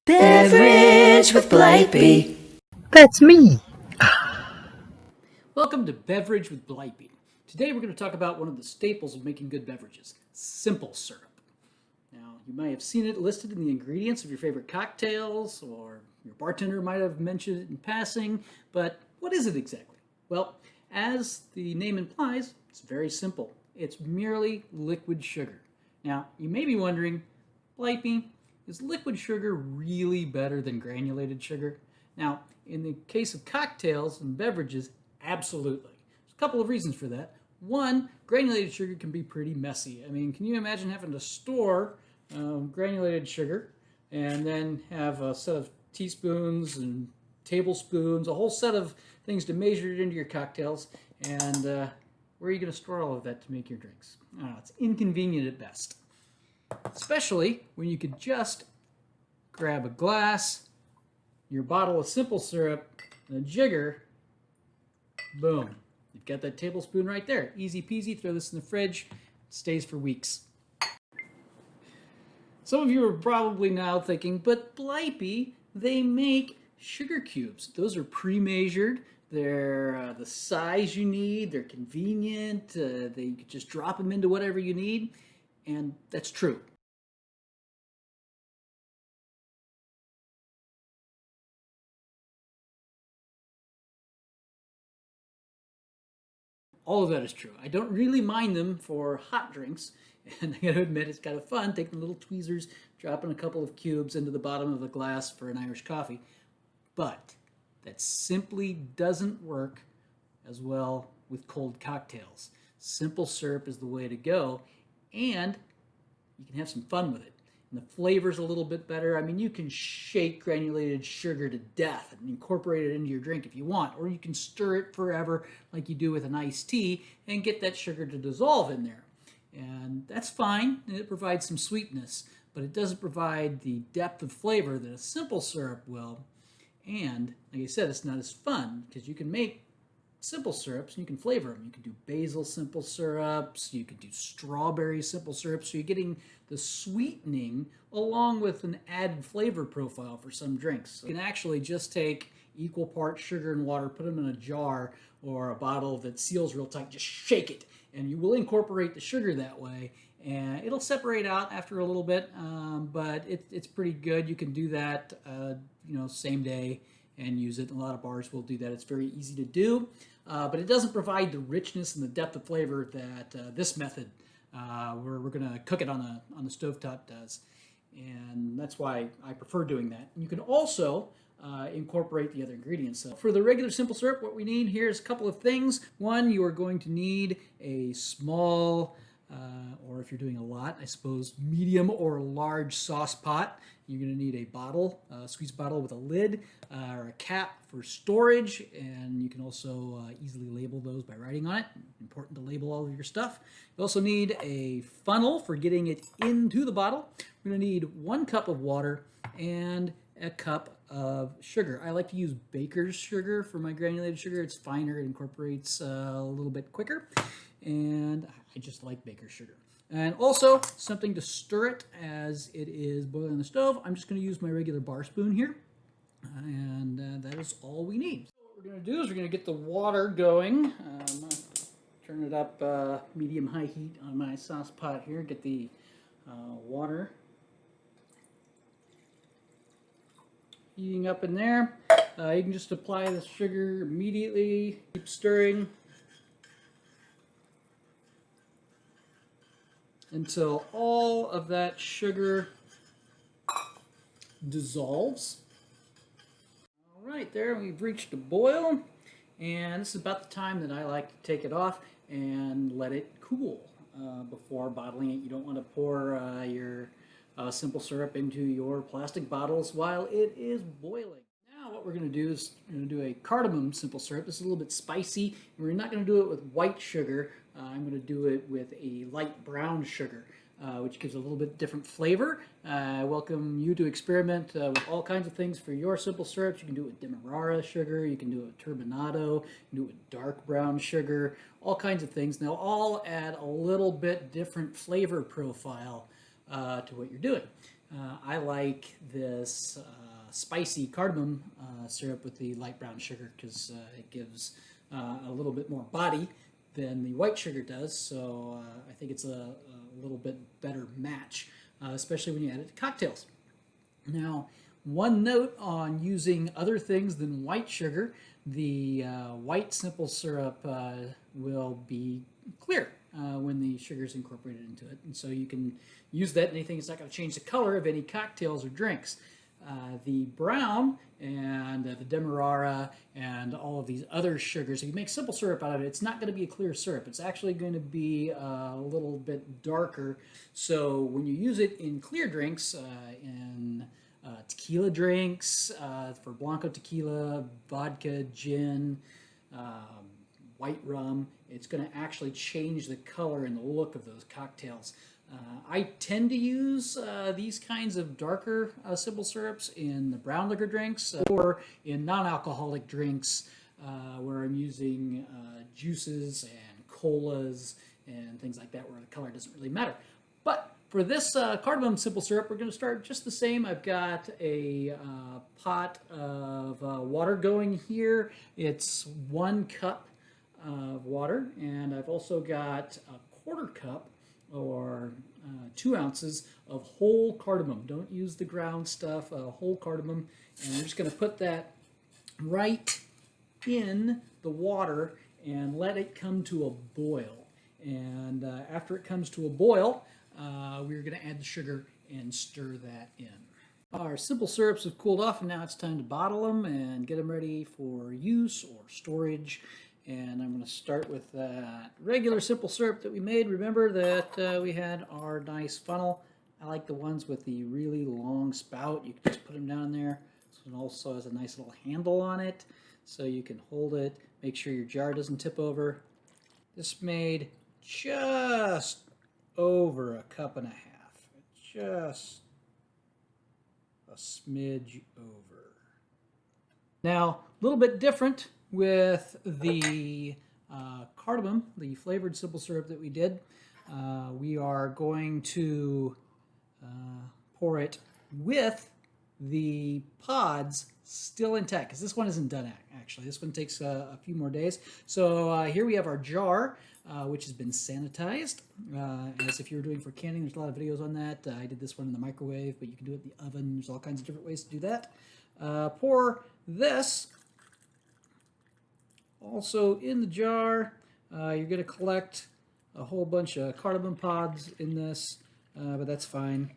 Beverage with Blipey. That's me. Welcome to Beverage with Blipey. Today we're going to talk about one of the staples of making good beverages, simple syrup. Now, you might have seen it listed in the ingredients of your favorite cocktails, or your bartender might have mentioned it in passing, but what is it exactly? Well, as the name implies, it's very simple. It's merely liquid sugar. Now, you may be wondering, Blipey, is liquid sugar really better than granulated sugar? Now, in the case of cocktails and beverages, absolutely. There's a couple of reasons for that. One, granulated sugar can be pretty messy. I mean, can you imagine having to store granulated sugar and then have a set of teaspoons and tablespoons, a whole set of things to measure it into your cocktails, and where are you going to store all of that to make your drinks? It's inconvenient at best. Especially when you could just grab a glass, your bottle of simple syrup, and a jigger, boom. You've got that tablespoon right there. Easy peasy, throw this in the fridge, it stays for weeks. Some of you are probably now thinking, but Blipey, they make sugar cubes. Those are pre-measured. They're the size you need. They're convenient. You could just drop them into whatever you need. And that's true. All of that is true. I don't really mind them for hot drinks, and I gotta admit it's kind of fun taking little tweezers, dropping a couple of cubes into the bottom of a glass for an Irish coffee. But that simply doesn't work as well with cold cocktails. Simple syrup is the way to go, and you can have some fun with it. And the flavor's a little bit better. I mean, you can shake granulated sugar to death and incorporate it into your drink if you want, or you can stir it forever like you do with an iced tea and get that sugar to dissolve in there. And that's fine, and it provides some sweetness, but it doesn't provide the depth of flavor that a simple syrup will. And like I said, it's not as fun because you can make simple syrups and you can flavor them. You can do basil simple syrups, you can do strawberry simple syrups, so you're getting the sweetening along with an added flavor profile for some drinks. You can actually just take equal parts sugar and water, put them in a jar or a bottle that seals real tight, just shake it, and you will incorporate the sugar that way, and it'll separate out after a little bit, but it's pretty good. You can do that same day and use it. A lot of bars will do that. It's very easy to do, but it doesn't provide the richness and the depth of flavor that this method, where we're going to cook it on the stovetop, does. And that's why I prefer doing that. You can also incorporate the other ingredients. So for the regular simple syrup, what we need here is a couple of things. One, you are going to need a small, or if you're doing a lot, I suppose, medium or large sauce pot. You're going to need a bottle, a squeeze bottle with a lid or a cap for storage, and you can also easily label those by writing on it. Important to label all of your stuff. You also need a funnel for getting it into the bottle. We're going to need 1 cup of water and a cup of sugar. I like to use baker's sugar for my granulated sugar. It's finer, it incorporates a little bit quicker, and I just like baker's sugar. And also something to stir it as it is boiling on the stove. I'm just going to use my regular bar spoon here, and that is all we need. So what we're going to do is we're going to get the water going. Turn it up medium-high heat on my sauce pot here. Get the water heating up in there. You can just apply the sugar immediately. Keep stirring until all of that sugar dissolves. All right, there we've reached a boil, and this is about the time that I like to take it off and let it cool before bottling it. You don't want to pour your simple syrup into your plastic bottles while it is boiling. Now what we're going to do is we're going to do a cardamom simple syrup. This is a little bit spicy, and we're not going to do it with white sugar. I'm going to do it with a light brown sugar, which gives a little bit different flavor. I welcome you to experiment with all kinds of things for your simple syrups. You can do it with Demerara sugar, you can do it with turbinado, you can do it with dark brown sugar, all kinds of things. They'll all add a little bit different flavor profile to what you're doing. I like this spicy cardamom syrup with the light brown sugar because it gives a little bit more body than the white sugar does. So I think it's a little bit better match, especially when you add it to cocktails. Now, one note on using other things than white sugar, the white simple syrup will be clear when the sugar is incorporated into it. And so you can use that in anything. It's not going to change the color of any cocktails or drinks. The brown and the demerara and all of these other sugars, if you make simple syrup out of it, it's not going to be a clear syrup. It's actually going to be a little bit darker. So when you use it in clear drinks, in tequila drinks, for Blanco tequila, vodka, gin, white rum, it's going to actually change the color and the look of those cocktails. I tend to use these kinds of darker simple syrups in the brown liquor drinks or in non-alcoholic drinks where I'm using juices and colas and things like that where the color doesn't really matter. But for this cardamom simple syrup, we're going to start just the same. I've got a pot of water going here. It's 1 cup of water, and I've also got a 1/4 cup or 2 ounces of whole cardamom. Don't use the ground stuff, whole cardamom. And we're just going to put that right in the water and let it come to a boil. And after it comes to a boil, we're going to add the sugar and stir that in. Our simple syrups have cooled off, and now it's time to bottle them and get them ready for use or storage. And I'm going to start with that regular simple syrup that we made. Remember that we had our nice funnel. I like the ones with the really long spout. You can just put them down there. So it also has a nice little handle on it, so you can hold it. Make sure your jar doesn't tip over. This made just over 1.5 cups. Just a smidge over. Now, a little bit different with the cardamom, the flavored simple syrup that we did. We are going to pour it with the pods still intact, because this one isn't done actually. This one takes a few more days. So here we have our jar, which has been sanitized, as if you were doing for canning. There's a lot of videos on that. I did this one in the microwave, but you can do it in the oven. There's all kinds of different ways to do that. Pour this also in the jar. You're going to collect a whole bunch of cardamom pods in this, but that's fine.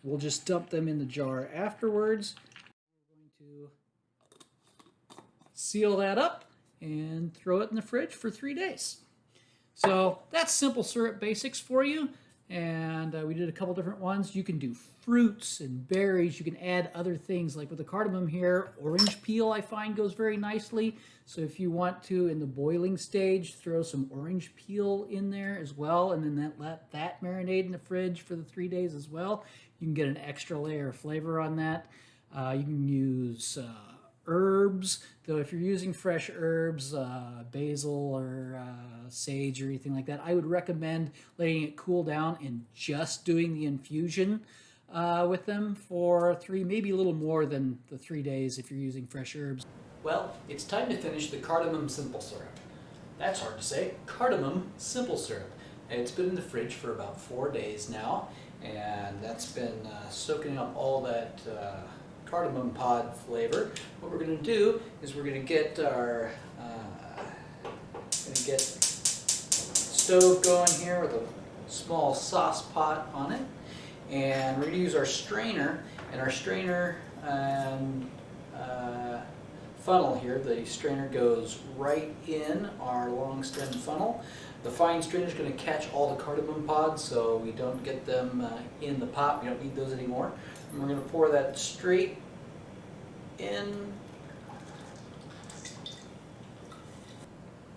We'll just dump them in the jar afterwards. We're going to seal that up and throw it in the fridge for 3 days. So that's simple syrup basics for you. And we did a couple different ones. You can do fruits and berries. You can add other things, like with the cardamom here. Orange peel, I find, goes very nicely. So if you want to, in the boiling stage, throw some orange peel in there as well, and then let that marinate in the fridge for the 3 days as well. You can get an extra layer of flavor on that. You can use herbs, though if you're using fresh herbs, basil or sage or anything like that, I would recommend letting it cool down and just doing the infusion with them for 3, maybe a little more than the 3 days if you're using fresh herbs. Well, it's time to finish the cardamom simple syrup. That's hard to say. Cardamom simple syrup. It's been in the fridge for about 4 days now, and that's been soaking up all that cardamom pod flavor. What we're going to do is we're going to get our stove going here with a small sauce pot on it, and we're going to use our strainer, and our strainer funnel here. The strainer goes right in our long stem funnel. The fine strainer is going to catch all the cardamom pods so we don't get them in the pot. We don't need those anymore. And we're going to pour that straight in.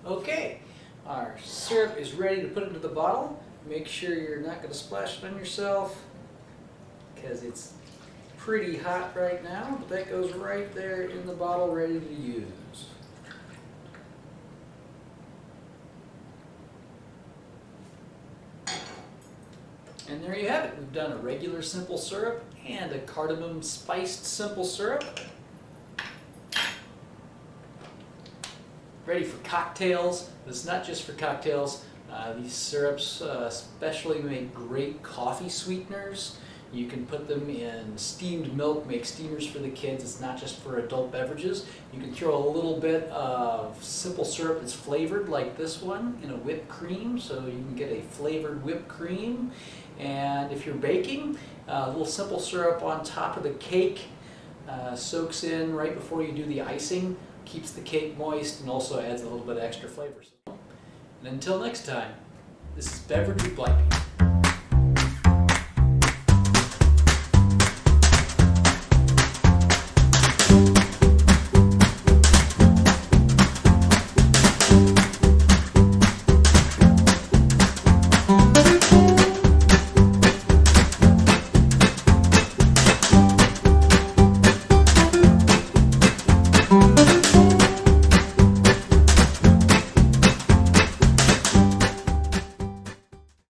Okay, our syrup is ready to put into the bottle. Make sure you're not going to splash it on yourself because it's pretty hot right now, but that goes right there in the bottle ready to use. And there you have it. We've done a regular simple syrup and a cardamom spiced simple syrup. Ready for cocktails. But it's not just for cocktails. These syrups especially make great coffee sweeteners. You can put them in steamed milk, make steamers for the kids. It's not just for adult beverages. You can throw a little bit of simple syrup that's flavored like this one in a whipped cream, so you can get a flavored whipped cream. And if you're baking, a little simple syrup on top of the cake soaks in right before you do the icing, keeps the cake moist, and also adds a little bit of extra flavor. And until next time, this is Beverage with Blipey.